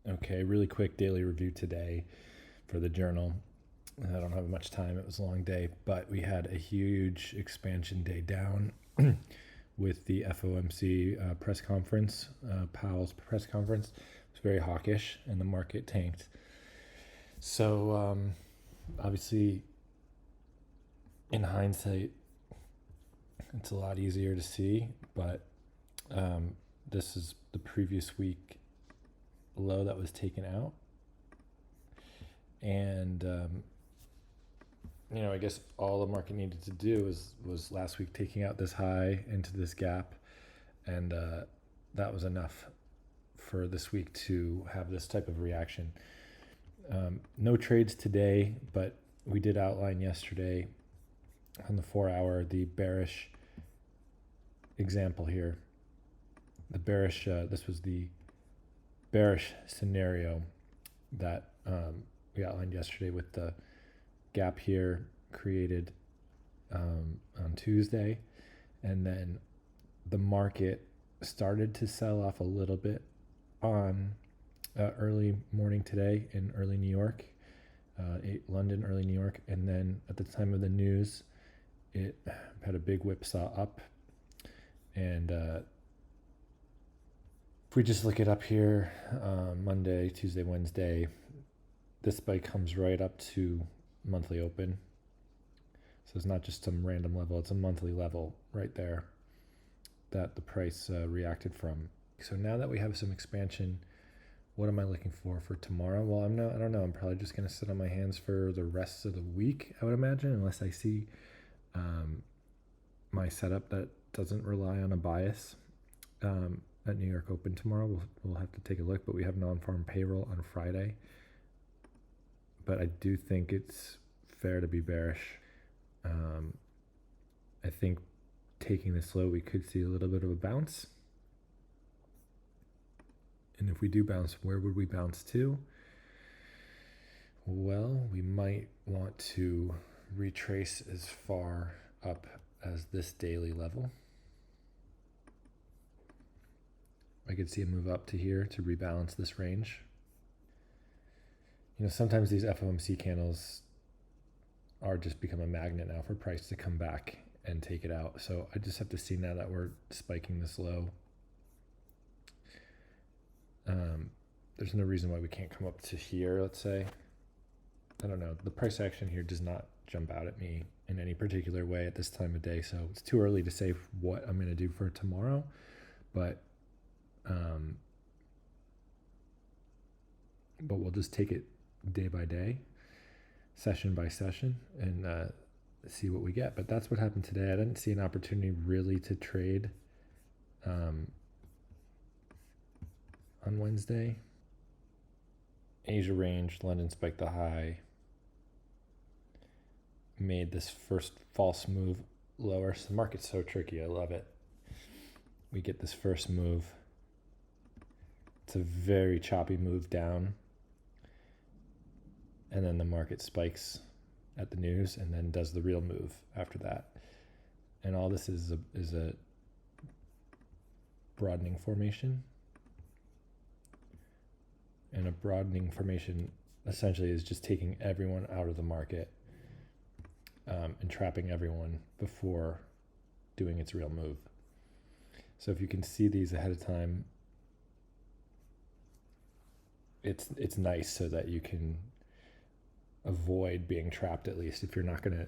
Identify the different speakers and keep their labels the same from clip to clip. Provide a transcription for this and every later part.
Speaker 1: Okay, really quick daily review today for the journal. I don't have much time. It was a long day, but we had a huge expansion day down with the FOMC press conference, Powell's press conference. It was very hawkish and the market tanked. So, obviously, in hindsight, it's a lot easier to see, but this is the previous week low that was taken out. And, I guess all the market needed to do was last week taking out this high into this gap. And that was enough for this week to have this type of reaction. No trades today, but we did outline yesterday on the 4-hour, the bearish example here. The bearish, this was the bearish scenario that we outlined yesterday with the gap here created on Tuesday. And then the market started to sell off a little bit on early morning today in early New York, London, early New York. And then at the time of the news, it had a big whipsaw up. And if we just look it up here, Monday, Tuesday, Wednesday, this spike comes right up to monthly open. So it's not just some random level, it's a monthly level right there that the price reacted from. So now that we have some expansion, what am I looking for tomorrow? Well, I don't know. I'm probably just going to sit on my hands for the rest of the week, I would imagine, unless I see my setup that doesn't rely on a bias. At New York Open tomorrow, we'll have to take a look, but we have non-farm payroll on Friday. But I do think it's fair to be bearish. I think taking this low, we could see a little bit of a bounce. And if we do bounce, where would we bounce to? Well, we might want to retrace as far up as this daily level. I could see a move up to here to rebalance this range. Sometimes these FOMC candles are just become a magnet now for price to come back and take it out. So I just have to see now that we're spiking this low. There's no reason why we can't come up to here, let's say. I don't know. The price action here does not jump out at me in any particular way at this time of day. So it's too early to say what I'm going to do for tomorrow. But we'll just take it day by day, session by session, and see what we get. But that's what happened today. I didn't see an opportunity really to trade on Wednesday. Asia range, London spiked the high, made this first false move lower. So the market's so tricky. I love it. We get this first move. It's a very choppy move down. And then the market spikes at the news and then does the real move after that. And all this is a broadening formation. And a broadening formation essentially is just taking everyone out of the market and trapping everyone before doing its real move. So if you can see these ahead of time, it's nice so that you can avoid being trapped, at least if you're not going to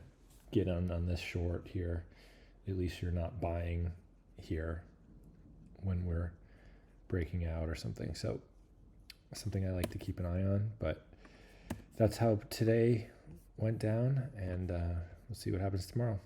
Speaker 1: get on this short here. At least you're not buying here when we're breaking out or something. So something I like to keep an eye on, but that's how today went down, and we'll see what happens tomorrow.